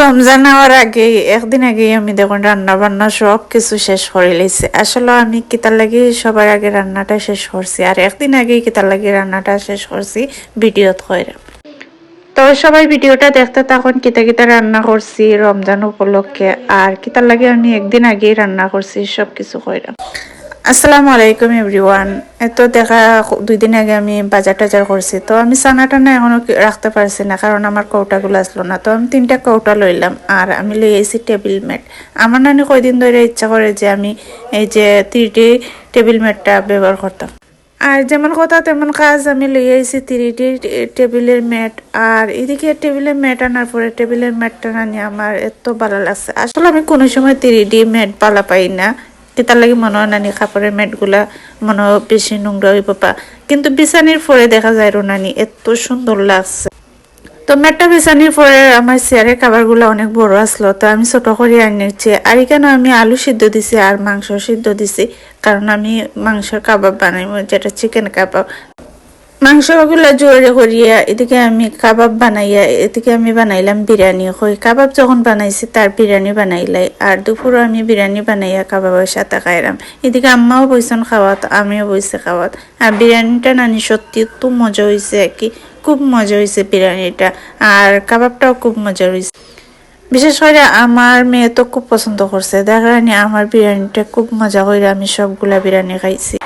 রমজান হওয়ার আগে একদিন আগে আমি দেখুন রান্না বান্না সব কিছু শেষ করে লাইছি। আসলে আমি কিতার লাগি সবার আগে রান্নাটা শেষ করছি, আর একদিন আগে কিতার লাগি রান্নাটা শেষ করছি ভিডিওত কইরা। তো সবাই ভিডিওটা দেখতে তখন কিতা কিতা রান্না করছি রমজান উপলক্ষে, আর কিতার লাগে আমি একদিন আগেই রান্না করছি সব কিছু কইরা। আসসালামু আলাইকুম এভরিওয়ান। এত দেখা 2 দিন আগে আমি বাজার টাজার করছি, তো আমি চানাটা না এখনো রাখতে পারছি না, কারণ আমার কৌটাগুলো আসলো না। তো আমি 3টা কৌটা লইলাম, আর আমি লই আইছি টেবিল ম্যাট। আমার নানি কয়দিন ধরে ইচ্ছা করে যে আমি এই যে 3D টেবিল ম্যাটটা ব্যবহার করতাম, আর যেমন কথা তেমন কাজ। আমি লই আইছি 3D টেবিলের ম্যাট, আর এদিকে টেবিলের ম্যাট আনার পরে টেবিলের ম্যাটটা নানি আমার এত ভালো লাগছে। আসলে আমি কোনো সময় 3D ম্যাট ভালো পাই না, তার লাগে মনে হয় নানি কাপড়ের ম্যাটগুলা মনে হয় বেশি নোংরা হইব পা, কিন্তু বিছানির পরে দেখা যায় নানি এত সুন্দর লাগছে। তো ম্যাটটা বিছানির পরে আমার চেয়ারের কাভারগুলো অনেক বড় আসলো, তো আমি ছোট করে আনিয়েছি। আর এখানে আমি আলু সিদ্ধ দিছি আর মাংস সিদ্ধ দিছি, কারণ আমি মাংসের কাবাব বানাইব, যেটা চিকেন কাবাব। মাংসগুলো জোরে করিয়া এদিকে আমি কাবাব বানাইয়া এদিকে আমি বানাইলাম বিরিয়ানি। হই কাবাব যখন বানাইছি তার বিরিয়ানি বানাইলাই, আর দুপুরে আমি বিরিয়ানি বানাইয়া কাবাবের সাথে খাইলাম। এদিকে আম্মাও বইছেন খাওয়াত, আমিও বইছি খাওয়াত। আর বিরিয়ানিটা নানি সত্যি তো মজা হয়েছে, কি খুব মজা হয়েছে বিরিয়ানিটা, আর কাবাবটাও খুব মজা হয়েছে। বিশেষ করে আমার মেয়ে তো খুব পছন্দ করছে, দেখানি আমার বিরিয়ানিটা খুব মজা করে আমি সবগুলা বিরিয়ানি খাইছি।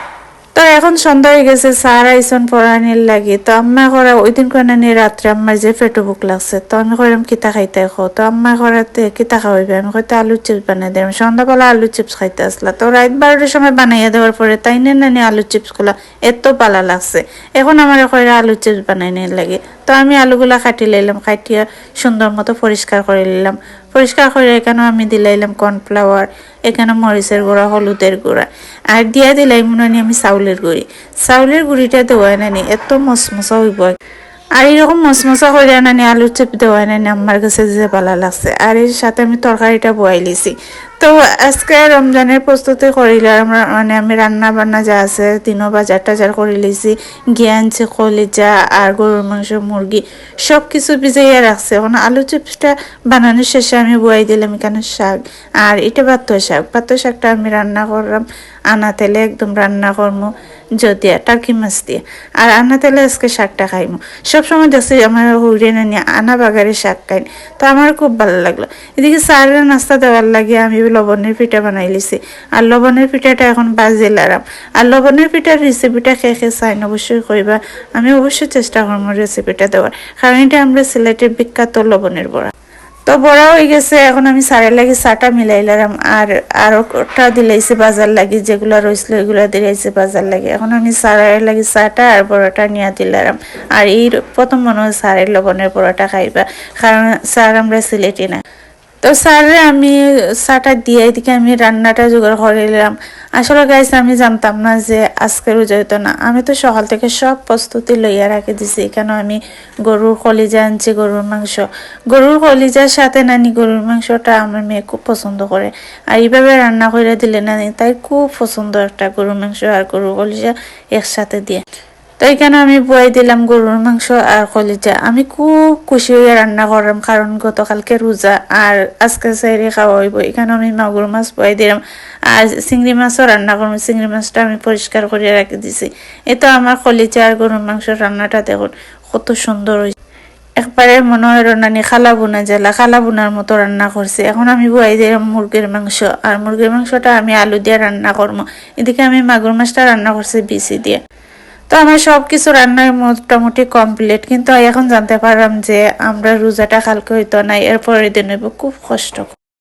তো এখন সন্ধ্যা হয়ে গেছে, স্যার আইসন পড়ানির লাগে। তো আম্মা করা ওই দিন কারণে রাত্রে আম্মার যে পেটো বুক লাগছে, তো আমি কইলাম কিতা খাইতে খো। তো আম্মা করাতে কিতা খাওয়াইবে, আমি কইতে আলুর চিপস বানাই দিলাম। সন্ধ্যাবেলা আলুর চিপস খাইতে আসলা, তো রাত 12টার সময় বানাইয়া দেওয়ার পরে তাই নানি আলুর চিপসগুলা এত ভালো লাগছে। এখন আমার কইরা আলুর চিপস বানাই নিয়ে লাগে। তো আমি আলুগুলা কাটি লাইলাম, কাটিয়া সুন্দর মতো পরিষ্কার করে নিলাম। পরিষ্কার করে এখানে আমি দিলাইলাম কর্নফ্লাওয়ার, এখানে মরিচের গুঁড়া, হলুদের গুঁড়া, আর দিয়া দিলাই মনে আমি চাউলের গুঁড়ি। চাউলের গুঁড়িটা দেওয়াই নানি এত মশমশা হইব, আর এরকম মশমশা করে নানি আলুর চিপ দেওয়াই নানি আমার কাছে যে ভালো লাগছে। আর এর সাথে আমি তরকারিটা বয়াই লিছি। তো আজকে রমজানের প্রস্তুতি করিলে আমরা মানে আমি রান্না বান্না যা আছে দিনও বাজার টাজার করে লিছি। গিয়ে আনছি কলিজা আর গরুর মাংস, মুরগি সব কিছু ভিজাইয়া রাখছে। এখন আলু চিপসটা বানানোর শেষে আমি বয়াই দিলাম এখানে শাক, আর এটা পাত্র শাক। পাত্র শাকটা আমি রান্না করলাম আনা তেলে, একদম রান্না করবো যদিয়া টার্কি মাছ দিয়ে। আর আনা তেলে আজকে শাকটা খাইমু। সবসময় দেখছি আমার হুড়ে নানি আনা বাগারে শাক খাই, তো আমার খুব ভালো লাগলো। এদিকে স্যারের নাস্তা দেওয়ার লাগে আমি লবণের পিঠা বানাই লিছি, আর লবণের পিঠাটা এখন বাজে লারাম। আর লবণের পিঠার রেসিপিটা খেয়ে চাইন অবশ্যই কইবা, আমি অবশ্যই চেষ্টা করবো রেসিপিটা দেওয়ার, কারণ এটা আমরা সিলেটের বিখ্যাত লবণের বড়া। তো বড়া হয়ে গেছে, এখন আমি সারের লাগি চাটা মিলাইলাম, আর ওটা দিলাইছি বাজার লাগি, যেগুলো রয়েছিল এগুলো দিলাইছি বাজার লাগে। এখন আমি সারের লাগি চাটা আর বড়াটা নিয়ে দিলাম। আর এই প্রথম মনে হয় সারের লবণের বড়াটা খাইবা, কারণ স্যার আমরা সিলেটি না। তো স্যারে আমি চাটা দিয়ে এদিকে আমি রান্নাটা জোগাড় করে নিলাম। আসলে গাইস আমি জানতাম না যে আজকে রোজা হইতো না। আমি তো সকাল থেকে সব প্রস্তুতি লইয়া রাখি দিছি। এখানে আমি গরুর কলিজা আনছি, গরুর মাংস। গরুর কলিজার সাথে নানি গরুর মাংসটা আমার মেয়ে খুব পছন্দ করে, আর এইভাবে রান্না করে দিলে নানি তাই খুব পছন্দ একটা গরুর মাংস আর গরুর কলিজা একসাথে দিয়ে। তো এখানে আমি বয়াই দিলাম গরুর মাংস আর কলিজা। আমি খুব খুশি হয়ে রান্না করলাম, কারণ গতকালকে রোজা আর আজকে সাইরে খাওয়া হইব। এখানে আমি মাগুর মাছ বয়াই দিলাম, আর চিংড়ি মাছও রান্না করবো। চিংড়ি মাছটা আমি পরিষ্কার করে রেখে দিছি। এতো আমার কলিজা আর গরুর মাংস রান্নাটা দেখুন কত সুন্দর হয়েছে, একবারে মনে হয় রান্নানি খালা বোনা জেলা খালা বোনার মতো রান্না করছে। এখন আমি বয়াই দিলাম মুরগির মাংস, আর মুরগির মাংসটা আমি আলু দিয়ে রান্না করবো। এদিকে আমি মাগুর মাছটা রান্না করছি বিচি দিয়ে। তো আমার সবকিছু রান্নার মোটামুটি কমপ্লিট, কিন্তু এখন জানতে পারলাম যে আমরা রোজাটা কালকে হইতো না, এরপরের দিন হইব খুব কষ্ট।